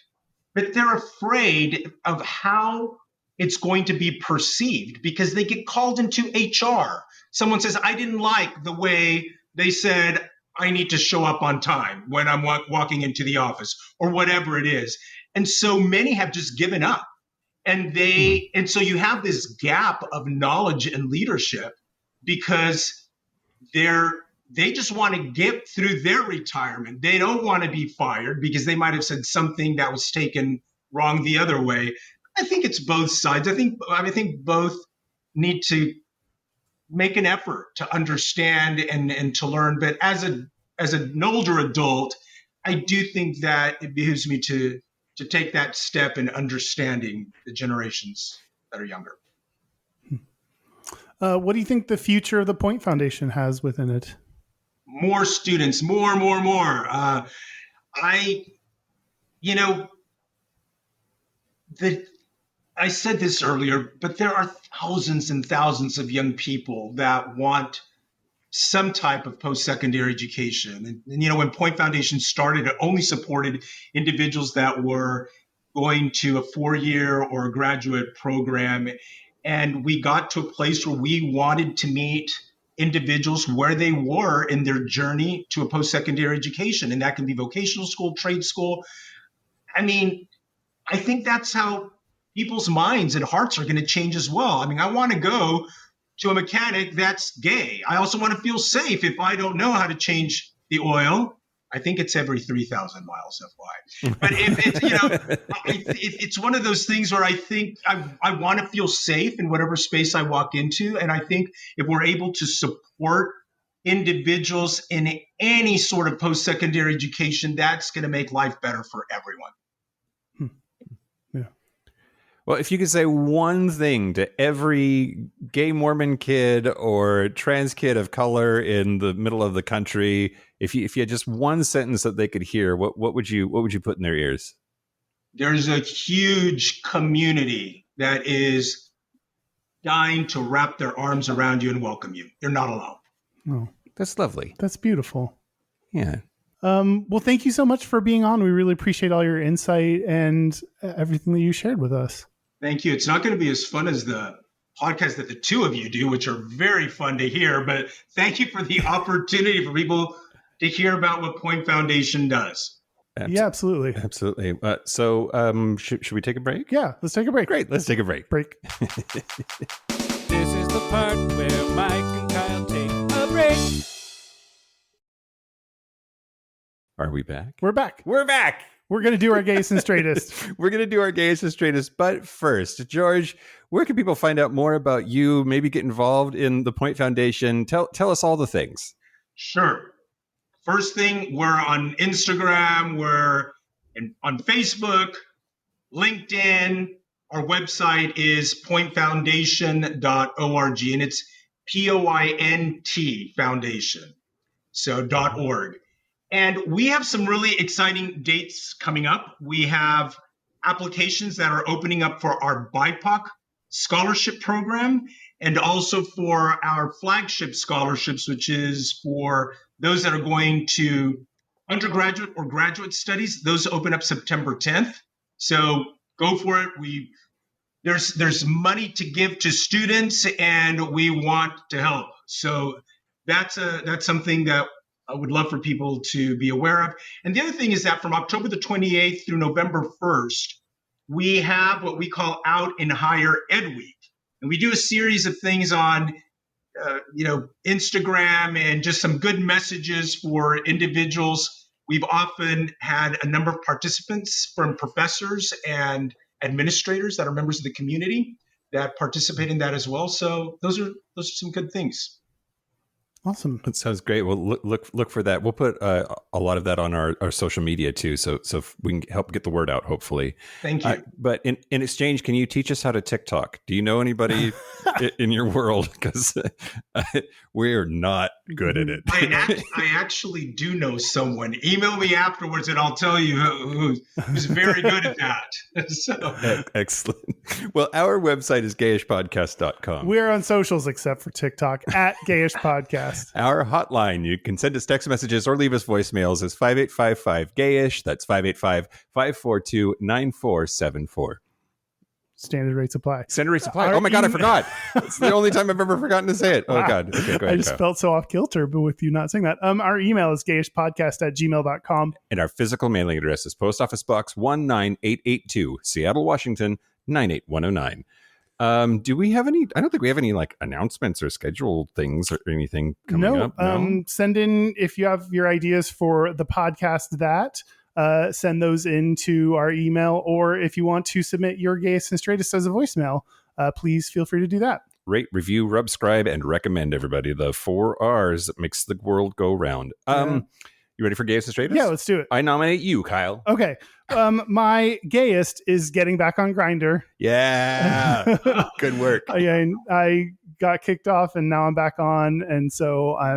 but they're afraid of how it's going to be perceived because they get called into HR. Someone says, I didn't like the way they said I need to show up on time when I'm walking into the office or whatever it is. And so many have just given up. And so you have this gap of knowledge and leadership because they just want to get through their retirement. They don't want to be fired because they might have said something that was taken wrong the other way. I think it's both sides. I think both need to make an effort to understand and to learn. But as an older adult, I do think that it behooves me to take that step in understanding the generations that are younger. What do you think the future of the Point Foundation has within it? More students, more. I said this earlier, but there are thousands and thousands of young people that want some type of post-secondary education. And when Point Foundation started, it only supported individuals that were going to a 4-year or a graduate program. And we got to a place where we wanted to meet individuals where they were in their journey to a post-secondary education. And that can be vocational school, trade school. I mean, I think that's how people's minds and hearts are going to change as well. I mean, I want to go to a mechanic that's gay. I also want to feel safe if I don't know how to change the oil. I think it's every 3,000 miles, FY. But if it's, it's one of those things where I think I want to feel safe in whatever space I walk into. And I think if we're able to support individuals in any sort of post-secondary education, that's going to make life better for everyone. Well, if you could say one thing to every gay Mormon kid or trans kid of color in the middle of the country, if you had just one sentence that they could hear, what would you put in their ears? There's a huge community that is dying to wrap their arms around you and welcome you. You're not alone. Oh, that's lovely. That's beautiful. Yeah. Well, thank you so much for being on. We really appreciate all your insight and everything that you shared with us. Thank you. It's not going to be as fun as the podcast that the two of you do, which are very fun to hear, but thank you for the opportunity for people to hear about what Point Foundation does. Yeah, absolutely. Absolutely. So should we take a break? Yeah, let's take a break. Great. Let's take a break. This is the part where Mike and Kyle take a break. Are we back? We're back. We're back. We're going to do our Gayest and Straightest. We're going to do our Gayest and Straightest. But first, George, where can people find out more about you, maybe get involved in the Point Foundation? Tell us all the things. Sure. First thing, we're on Instagram. We're on Facebook, LinkedIn. Our website is pointfoundation.org, and it's POINT Foundation. So .org. And we have some really exciting dates coming up. We have applications that are opening up for our BIPOC scholarship program and also for our flagship scholarships, which is for those that are going to undergraduate or graduate studies. Those open up September 10th. So go for it. There's money to give to students, and we want to help. So that's something that I would love for people to be aware of. And the other thing is that from October the 28th through November 1st, we have what we call Out in Higher Ed Week. And we do a series of things on Instagram and just some good messages for individuals. We've often had a number of participants from professors and administrators that are members of the community that participate in that as well. So those are some good things. Awesome. That sounds great. Well, look for that. We'll put a lot of that on our social media too, so we can help get the word out. Hopefully. Thank you. But in exchange, can you teach us how to TikTok? Do you know anybody in your world? Because we're not good at it. I actually do know someone. Email me afterwards, and I'll tell you who's very good at that. So. Excellent. Well, our website is gayishpodcast.com. We're on socials except for TikTok at Gayish Podcast. Our hotline, you can send us text messages or leave us voicemails, is 5855-GAYISH. That's 585-542-9474. Standard rate supply. Standard rate supply. Oh my God, I forgot. It's the only time I've ever forgotten to say it. Oh God. Okay, go ahead. I just felt so off kilter with you not saying that. Our email is gayishpodcast@gmail.com. And our physical mailing address is Post Office Box 19882, Seattle, Washington, 98109. Do we have any? I don't think we have any like announcements or scheduled things or anything coming up. No. Send in if you have your ideas for the podcast send those into our email, or if you want to submit your Gayest and Straightest as a voicemail, please feel free to do that. Rate, review, subscribe, and recommend, everybody. The 4 R's that makes the world go round. You ready for Gayest and Straightest? Yeah, let's do it. I nominate you, Kyle. Okay. My Gayest is getting back on Grindr. Yeah. Good work. I got kicked off and now I'm back on. And so I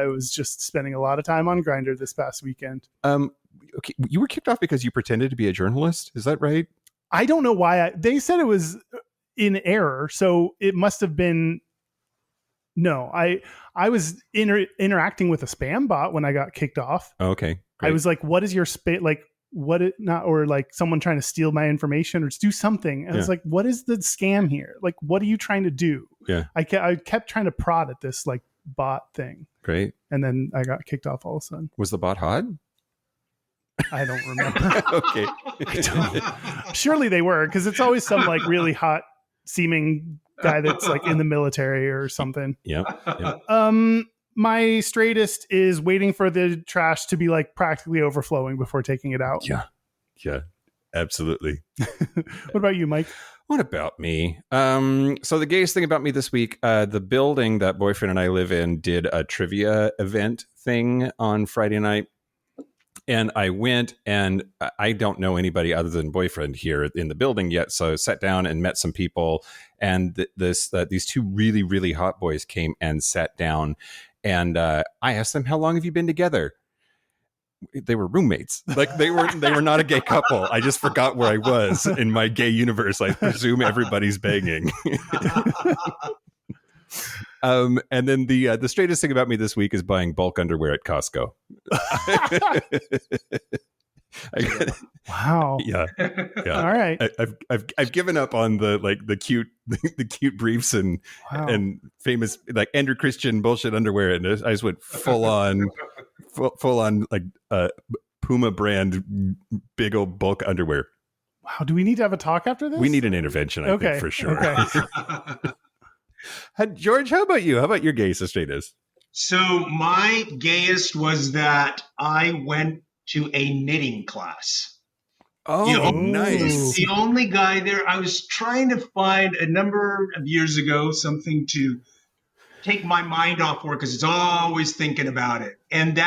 was just spending a lot of time on Grindr this past weekend. Okay. You were kicked off because you pretended to be a journalist. Is that right? I don't know why. They said it was in error. So it must have been. No, I was interacting with a spam bot when I got kicked off. Oh, okay. Great. I was like, what is your or like someone trying to steal my information or do something. And I was like, what is the scam here? Like, what are you trying to do? Yeah. I kept trying to prod at this like bot thing. Great. And then I got kicked off all of a sudden. Was the bot hot? I don't remember. Okay. Surely they were, because it's always some like really hot seeming guy that's like in the military or something. Yeah. My straightest is waiting for the trash to be like practically overflowing before taking it out. Yeah, absolutely. What about you, Mike? What about me? So the gayest thing about me this week, the building that boyfriend and I live in did a trivia event thing on Friday night. And I went, and I don't know anybody other than boyfriend here in the building yet. So I sat down and met some people, and these 2 really, really hot boys came and sat down. And I asked them, "How long have you been together?" They were roommates. Like they were not a gay couple. I just forgot where I was in my gay universe. I presume everybody's banging. And then the straightest thing about me this week is buying bulk underwear at Costco. Wow. Yeah. All right. I've given up on the cute briefs and famous like Andrew Christian bullshit underwear, and I just went full on like Puma brand big old bulk underwear. Wow. Do we need to have a talk after this? We need an intervention, I think, for sure. Okay. George, how about you? How about your gayest or straightest? So my gayest was that I went to a knitting class. Oh, nice. The only guy there. I was trying to find a number of years ago something to take my mind off work, because it's always thinking about it. And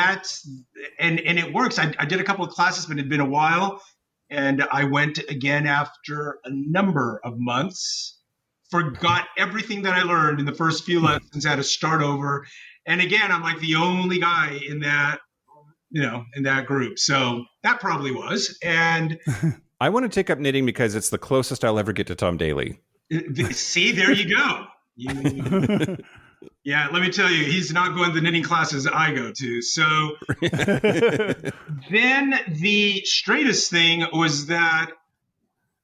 it works. I did a couple of classes, but it had been a while. And I went again after a number of months. Forgot everything that I learned in the first few lessons, had to start over. And again, I'm like the only guy in that, in that group. So that probably was. And I want to take up knitting because it's the closest I'll ever get to Tom Daly. see, there you go. Yeah, let me tell you, he's not going to the knitting classes I go to. So then the straightest thing was that,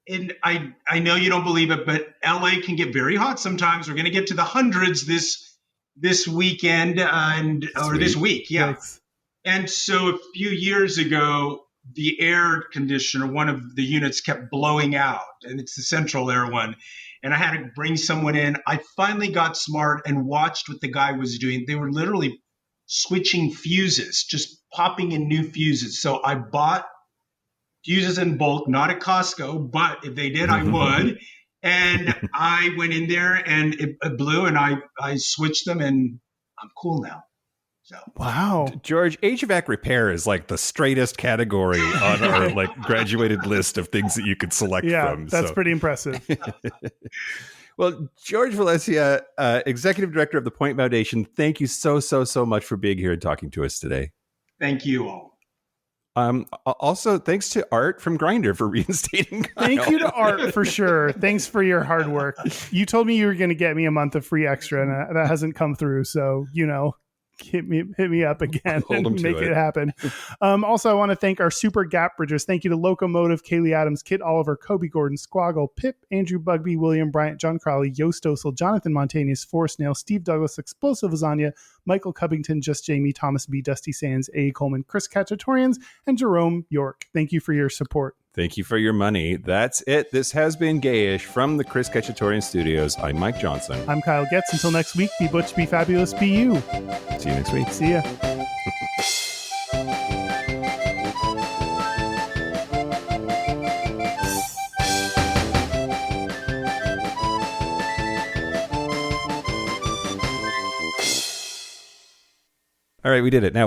and I know you don't believe it, but LA can get very hot sometimes. We're going to get to the hundreds this weekend this week. Yeah. Yikes. And so a few years ago, the air conditioner, one of the units kept blowing out, and it's the central air one. And I had to bring someone in. I finally got smart and watched what the guy was doing. They were literally switching fuses, just popping in new fuses. So I bought fuses in bulk, not at Costco, but if they did, I would. And I went in there and it blew, and I switched them, and I'm cool now. So Wow. George, HVAC repair is like the straightest category on our like graduated list of things that you could select Yeah, from. that's pretty impressive. Well, Jorge Valencia, Executive Director of the Point Foundation, thank you so much for being here and talking to us today. thank you all. Also, thanks to Art from Grindr for reinstating Kyle. Thank you to Art for sure. Thanks for your hard work. You told me you were going to get me a month of free extra, and that hasn't come through. So, hit me up again Hold 'em and to make it. it happen. Also, I want to thank our super gap bridgers. Thank you to Locomotive, Kaylee Adams, Kit Oliver, Kobe Gordon, Squaggle, Pip, Andrew Bugby, William Bryant, John Crowley, Yost Osel, Jonathan Montanius, Forrest Nail, Steve Douglas, Explosive Lasagna, Michael Covington, Just Jamie, Thomas B, Dusty Sands, A. Coleman, Chris Cacciatorians, and Jerome York. Thank you for your support. Thank you for your money. That's it. This has been Gayish from the Chris Cacciatorian Studios. I'm Mike Johnson. I'm Kyle Getz. Until next week, be butch, be fabulous, be you. See you next week. See ya. All right, we did it. Now what?